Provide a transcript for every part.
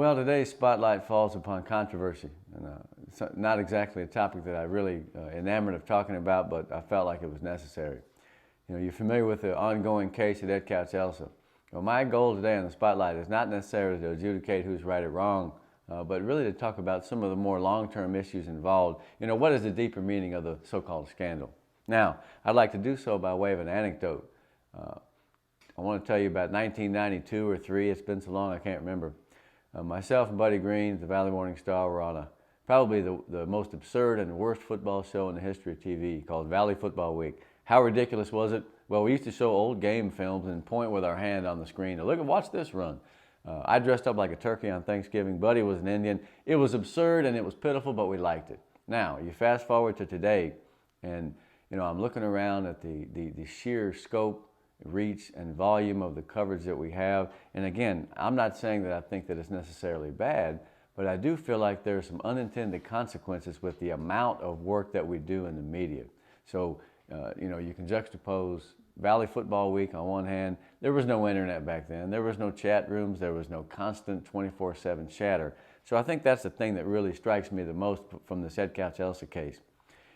Well, today's spotlight falls upon controversy, and it's not exactly a topic that I really enamored of talking about, but I felt like it was necessary. You know, you're familiar with the ongoing case at Ed Couch Elsa. Well, my goal today on the spotlight is not necessarily to adjudicate who's right or wrong, but really to talk about some of the more long-term issues involved. You know, what is the deeper meaning of the so-called scandal? Now, I'd like to do so by way of an anecdote. I want to tell you about 1992 or 3. It's been so long I can't remember. Myself and Buddy Green, the Valley Morning Star, were on probably the most absurd and worst football show in the history of TV called Valley Football Week. How ridiculous was it? Well, we used to show old game films and point with our hand on the screen. Look, watch this run. I dressed up like a turkey on Thanksgiving. Buddy was an Indian. It was absurd and it was pitiful, but we liked it. Now, you fast forward to today, and you know, I'm looking around at the sheer scope, reach, and volume of the coverage that we have. And again, I'm not saying that I think that it's necessarily bad, but I do feel like there are some unintended consequences with the amount of work that we do in the media. So, you know, you can juxtapose Valley Football Week on one hand. There was no internet back then. There was no chat rooms. There was no constant 24/7 chatter. So I think that's the thing that really strikes me the most from this Ed Couch Elsa case.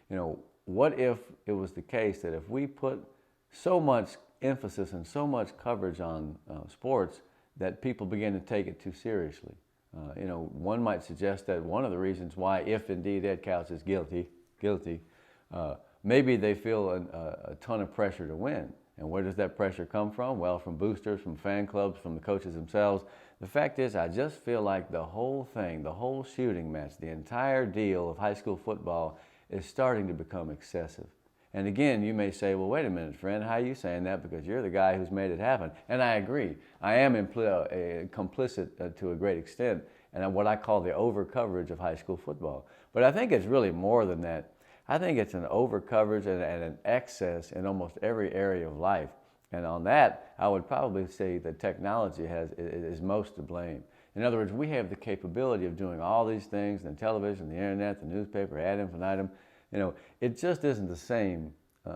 You know, what if it was the case that if we put so much emphasis and so much coverage on sports that people begin to take it too seriously? You know, one might suggest that one of the reasons why, if indeed Ed Couch is guilty, maybe they feel a ton of pressure to win. And where does that pressure come from? Well, from boosters, from fan clubs, from the coaches themselves. The fact is, I just feel like the whole thing, the whole shooting match, the entire deal of high school football is starting to become excessive. And again, you may say, well, wait a minute, friend, how are you saying that? Because you're the guy who's made it happen. And I agree. I am complicit to a great extent in what I call the over-coverage of high school football. But I think it's really more than that. I think it's an over-coverage and an excess in almost every area of life. And on that, I would probably say that technology is most to blame. In other words, we have the capability of doing all these things, the television, the internet, the newspaper, ad infinitum. You know, it just isn't the same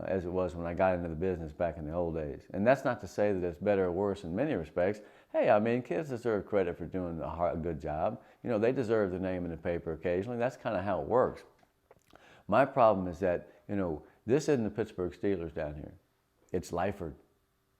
as it was when I got into the business back in the old days. And that's not to say that it's better or worse in many respects. Hey, I mean, kids deserve credit for doing a good job. You know, they deserve the name in the paper occasionally. That's kind of how it works. My problem is that, you know, this isn't the Pittsburgh Steelers down here. It's Lyford.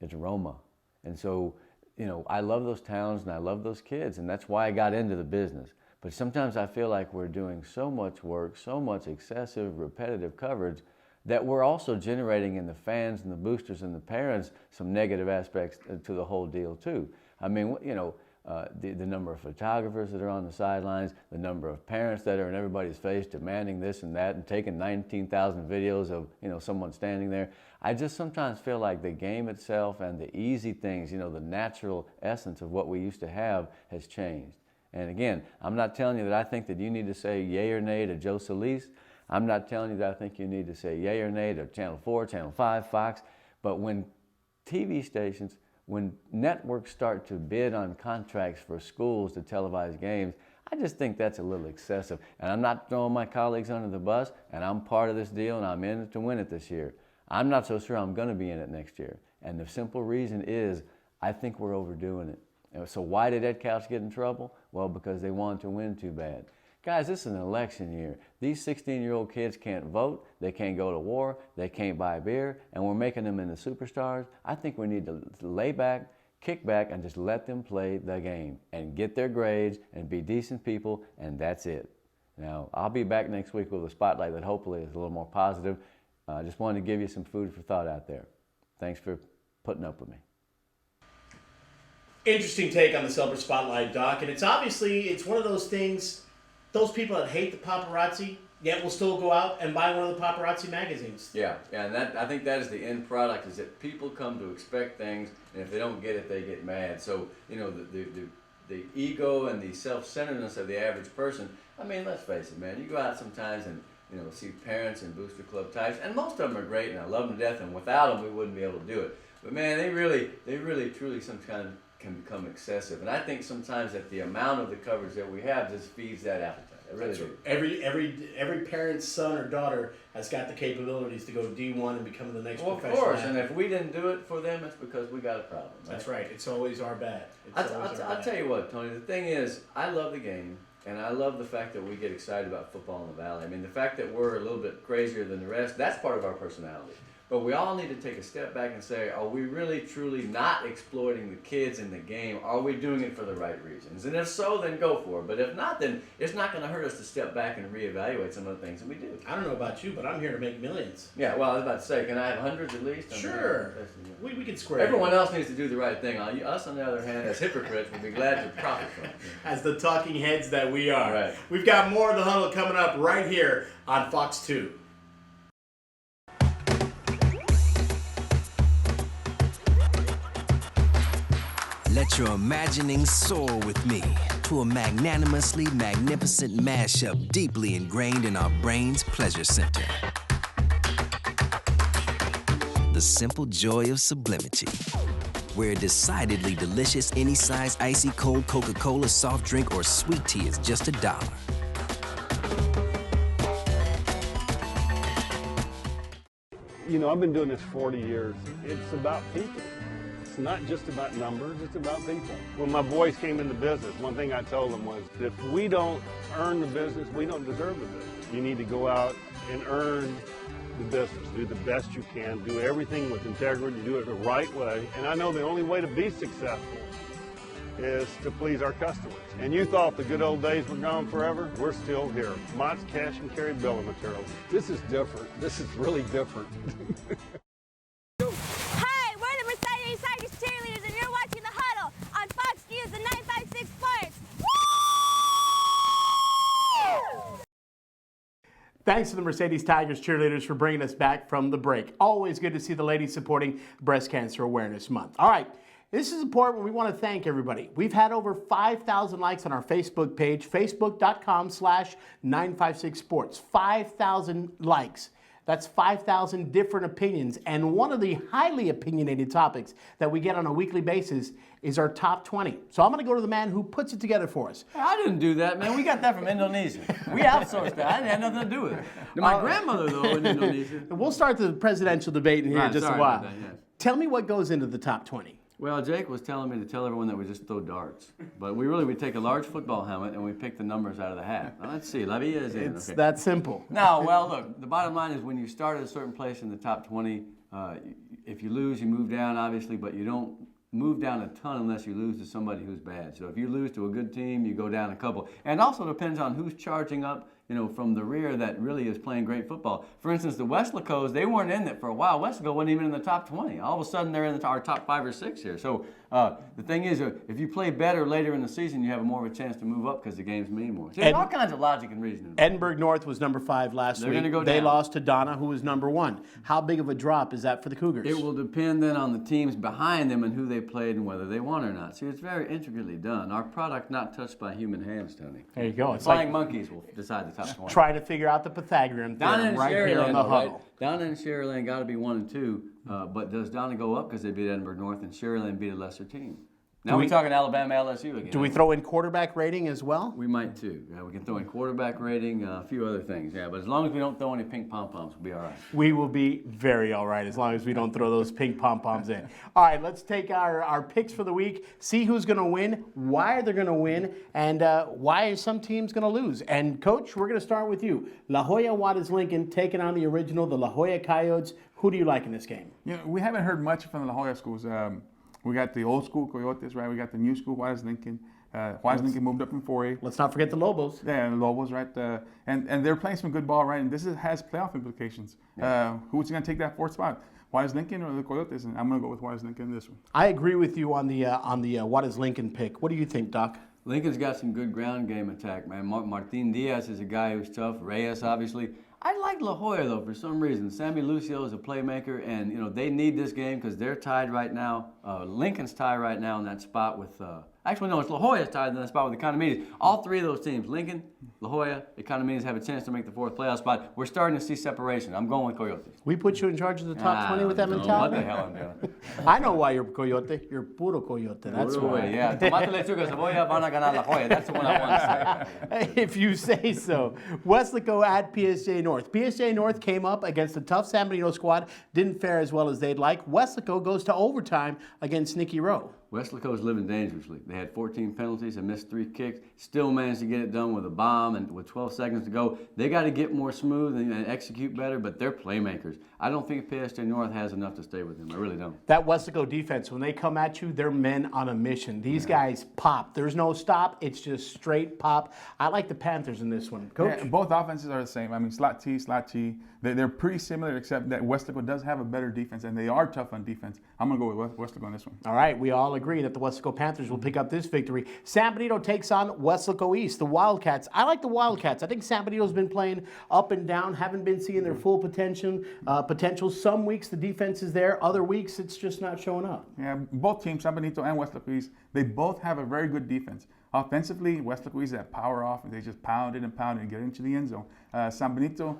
It's Roma. And so, you know, I love those towns and I love those kids, and that's why I got into the business. But sometimes I feel like we're doing so much work, so much excessive, repetitive coverage that we're also generating in the fans and the boosters and the parents some negative aspects to the whole deal too. I mean, you know, the number of photographers that are on the sidelines, the number of parents that are in everybody's face demanding this and that and taking 19,000 videos of, you know, someone standing there. I just sometimes feel like the game itself and the easy things, you know, the natural essence of what we used to have has changed. And again, I'm not telling you that I think that you need to say yay or nay to Joe Solis. I'm not telling you that I think you need to say yay or nay to Channel 4, Channel 5, Fox. But when TV stations, when networks start to bid on contracts for schools to televise games, I just think that's a little excessive. And I'm not throwing my colleagues under the bus, and I'm part of this deal, and I'm in it to win it this year. I'm not so sure I'm going to be in it next year. And the simple reason is I think we're overdoing it. So why did Ed Couch get in trouble? Well, because they wanted to win too bad. Guys, this is an election year. These 16-year-old kids can't vote, they can't go to war, they can't buy beer, and we're making them into superstars. I think we need to lay back, kick back, and just let them play the game and get their grades and be decent people, and that's it. Now, I'll be back next week with a spotlight that hopefully is a little more positive. I just wanted to give you some food for thought out there. Thanks for putting up with me. Interesting take on the Celebrity Spotlight, Doc. And it's one of those things, those people that hate the paparazzi, yet will still go out and buy one of the paparazzi magazines. Yeah, and I think that is the end product, is that people come to expect things, and if they don't get it, they get mad. So, you know, the ego and the self-centeredness of the average person, I mean, let's face it, man, you go out sometimes and, you know, see parents and booster club types, and most of them are great, and I love them to death, and without them, we wouldn't be able to do it. But man, they really, truly sometimes can become excessive. And I think sometimes that the amount of the coverage that we have just feeds that appetite. I really That's do. Every parent's son or daughter has got the capabilities to go D1 and become the next Well, of professional course, athlete. and if we didn't do it for them, it's because we got a problem. Right? That's right. It's always our bad. I'll tell you what, Tony. The thing is, I love the game, and I love the fact that we get excited about football in the Valley. I mean, the fact that we're a little bit crazier than the rest, that's part of our personality. But we all need to take a step back and say, are we really, truly not exploiting the kids in the game? Are we doing it for the right reasons? And if so, then go for it. But if not, then it's not going to hurt us to step back and reevaluate some of the things that we do. I don't know about you, but I'm here to make millions. Yeah, well, I was about to say, can I have hundreds at least? Sure. We can square Everyone else needs to do the right thing. Us, on the other hand, as hypocrites, will be glad to profit from it. As the talking heads that we are. Right. We've got more of the Huddle coming up right here on Fox 2. Let your imaginings soar with me to a magnanimously magnificent mashup deeply ingrained in our brain's pleasure center. The simple joy of sublimity, where a decidedly delicious any size icy cold Coca-Cola soft drink or sweet tea is just $1. You know, I've been doing this 40 years. It's about people. It's not just about numbers, it's about people. When my boys came into business, one thing I told them was, if we don't earn the business, we don't deserve the business. You need to go out and earn the business. Do the best you can. Do everything with integrity. Do it the right way. And I know the only way to be successful is to please our customers. And you thought the good old days were gone forever? We're still here. Mott's Cash and Carry Building Materials. This is different. This is really different. Hi, we're the Mercedes Tigers cheerleaders, and you're watching The Huddle on Fox News and 956 Sports. Woo! Thanks to the Mercedes Tigers cheerleaders for bringing us back from the break. Always good to see the ladies supporting Breast Cancer Awareness Month. All right, this is important. We want to thank everybody. We've had over 5,000 likes on our Facebook page, facebook.com/956sports. 5,000 likes. That's 5,000 different opinions. And one of the highly opinionated topics that we get on a weekly basis is our top 20. So I'm going to go to the man who puts it together for us. I didn't do that, man. We got that from Indonesia. We outsourced that. I had nothing to do with it. My grandmother, though, in Indonesia. We'll start the presidential debate in here in just a sorry while. about that, yes. Tell me what goes into the top 20. Well, Jake was telling me to tell everyone that we just throw darts. But we take a large football helmet and we pick the numbers out of the hat. Now, let's see. La Villa is in. It's Okay. that simple. No, well, look, the bottom line is when you start at a certain place in the top 20, if you lose, you move down, obviously, but you don't move down a ton unless you lose to somebody who's bad. So if you lose to a good team, you go down a couple. And it also depends on who's charging up, from the rear that really is playing great football. For instance, the Weslacos, they weren't in it for a while. Weslaco wasn't even in the top 20. All of a sudden, they're in our top 5 or 6 here. So the thing is, if you play better later in the season, you have more of a chance to move up because the games mean more. So there's all kinds of logic and reasoning. Edinburgh North was number 5 last They're week. gonna go They down. lost to Donna, who was number 1. How big of a drop is that for the Cougars? It will depend then on the teams behind them and who they played and whether they won or not. See, it's very intricately done. Our product not touched by human hands, Tony. There you go. It's Flying like monkeys will decide the top 20. trying to figure out the Pythagorean Donna theorem and right here on Sherryland, the though, right? Huddle. Donna and Sherryland got to be 1 and 2. But does Donna go up because they beat Edinburgh North and Sherryland beat a lesser team? Now we're talking Alabama, LSU again. Do we throw in quarterback rating as well? We might too. Yeah, we can throw in quarterback rating, a few other things. Yeah, but as long as we don't throw any pink pom-poms, we'll be all right. We will be very all right as long as we don't throw those pink pom-poms in. All right, let's take our picks for the week, see who's going to win, why they're going to win, and why are some teams going to lose. And, Coach, we're going to start with you. La Jolla Juarez Lincoln taking on the original, the La Jolla Coyotes. Who do you like in this game? We haven't heard much from the La Jolla schools. We got the old school Coyotes, right? We got the new school Juarez Lincoln. Juarez Lincoln moved up from 4A. Let's not forget the Lobos. Yeah, the Lobos, right? And they're playing some good ball, right? And this has playoff implications. Who's going to take that 4th spot? Juarez Lincoln or the Coyotes? And I'm going to go with Juarez Lincoln in this one. I agree with you on the Juarez Lincoln pick. What do you think, Doc? Lincoln's got some good ground game attack, man. Martin Diaz is a guy who's tough. Reyes, obviously. I like La Jolla, though, for some reason. Sammy Lucio is a playmaker, and, they need this game because they're tied right now. Lincoln's tied right now in that spot with Actually, no, it's La Jolla's tied in that spot with Economides. All three of those teams, Lincoln, La Jolla, Economides, have a chance to make the fourth playoff spot. We're starting to see separation. I'm going with Coyotes. We put you in charge of the top 20 with that mentality? What the hell I'm doing? I know why you're Coyote. You're puro Coyote. That's why. Yeah, tomate, lechuga, cebolla, van a ganar La Jolla. That's the one I want to say. If you say so. Weslaco at PSG North. PSG North came up against a tough San Benito squad. Didn't fare as well as they'd like. Weslaco goes to overtime against Nicky Rowe. Weslaco is living dangerously. They had 14 penalties and missed 3 kicks. Still managed to get it done with a bomb and with 12 seconds to go. They got to get more smooth and execute better, but they're playmakers. I don't think PSG North has enough to stay with them. I really don't. That Weslaco defense, when they come at you, they're men on a mission. These guys pop. There's no stop. It's just straight pop. I like the Panthers in this one. Coach? Yeah, both offenses are the same. I mean, slot T. They're pretty similar, except that Weslaco does have a better defense, and they are tough on defense. I'm going to go with Weslaco on this one. All right, we all agree that the Weslaco Panthers will pick up this victory. San Benito takes on Weslaco East, the Wildcats. I like the Wildcats. I think San Benito's been playing up and down, haven't been seeing their full potential. Some weeks the defense is there, other weeks it's just not showing up. Yeah, both teams, San Benito and Weslaco East, they both have a very good defense. Offensively, Weslaco East that power off, and they just pound it and get into the end zone. San Benito,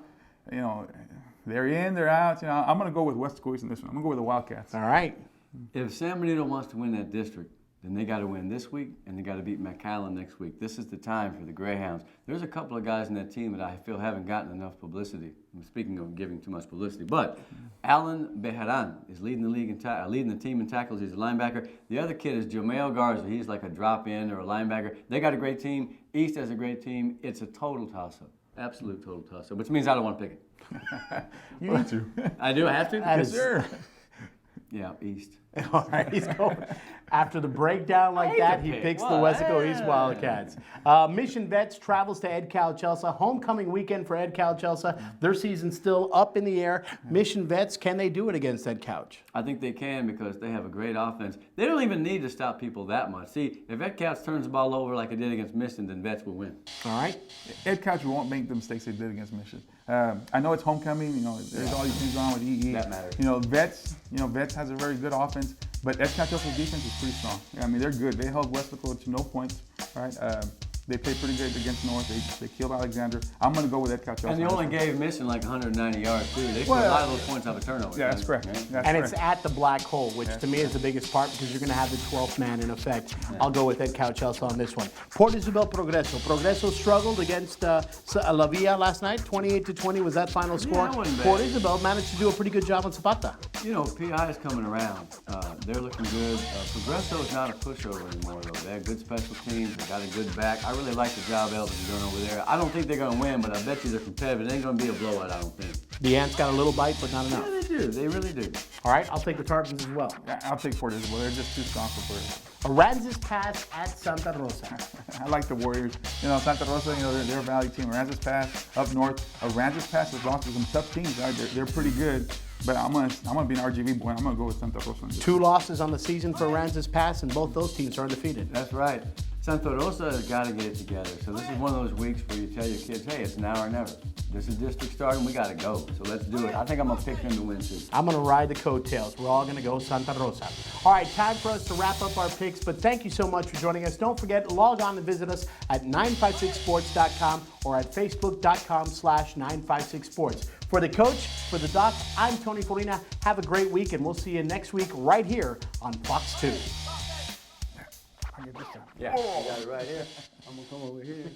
they're in, they're out. I'm going to go with Weslaco East in this one. I'm going to go with the Wildcats. All right. If San Benito wants to win that district, then they got to win this week, and they got to beat McAllen next week. This is the time for the Greyhounds. There's a couple of guys in that team that I feel haven't gotten enough publicity. I'm speaking of giving too much publicity, but Alan Bejaran is leading the league leading the team in tackles. He's a linebacker. The other kid is Jamel Garza. He's like a drop-in or a linebacker. They got a great team. East has a great team. It's a total toss-up, absolute total toss-up, which means I don't want to pick it. You need to. I do. I have to. Yes, sir. Yeah, East. All right, he's going. After the breakdown like that, he picks the Weslaco East Wildcats. Mission Vets travels to Ed Cal Chelsea. Homecoming weekend for Ed Cal Chelsea. Their season's still up in the air. Mission Vets, can they do it against Ed Couch? I think they can because they have a great offense. They don't even need to stop people that much. See, if Ed Couch turns the ball over like it did against Mission, then Vets will win. All right. Ed Couch won't make the mistakes they did against Mission. I know it's homecoming. There's all these things going on with EE. That matters. Vets has a very good offense, but Ed Couch's defense is pretty strong. I mean, they're good. They held Weslaco to no points. All right. They played pretty good against North. They killed Alexander. I'm going to go with Ed Couch. And they only gave Mission like 190 yards, too. They scored a lot of those points off a turnover. Yeah, that's correct. Right? It's at the black hole, which to me is the biggest part because you're going to have the 12th man in effect. I'll go with Ed Couch Chelsea on this one. Port Isabel Progreso. Progreso struggled against La Villa last night. 28-20 was that final score. That wasn't bad. Port Isabel managed to do a pretty good job on Zapata. PI is coming around. They're looking good. Progreso is not a pushover anymore, though. They have good special teams. They got a good back. I really like the job Elvis is doing over there. I don't think they're going to win, but I bet you they're competitive. It ain't going to be a blowout, I don't think. The Ants got a little bite, but not enough. Yeah, they do. They really do. All right, I'll take the Tarpons as well. Yeah, I'll take Port Isabel. They're just too strong for Port Isabel. Aransas Pass at Santa Rosa. I like the Warriors. Santa Rosa, they're a valley team. Aransas Pass up north. Aransas Pass has lost to some tough teams. Right? They're pretty good. But I'm gonna be an RGV boy. I'm gonna go with Santa Rosa. 2 losses on the season for Aransas Pass, and both those teams are undefeated. That's right. Santa Rosa has got to get it together. So this is one of those weeks where you tell your kids, hey, it's now or never. This is district starting. We got to go. So let's do it. I think I'm going to pick them to win, too. I'm going to ride the coattails. We're all going to go Santa Rosa. All right, time for us to wrap up our picks, but thank you so much for joining us. Don't forget, log on and visit us at 956sports.com or at facebook.com/956sports. For the coach, for the doc, I'm Tony Folina. Have a great week, and we'll see you next week right here on Fox 2. Yeah, you got it right here. I'm going to come over here.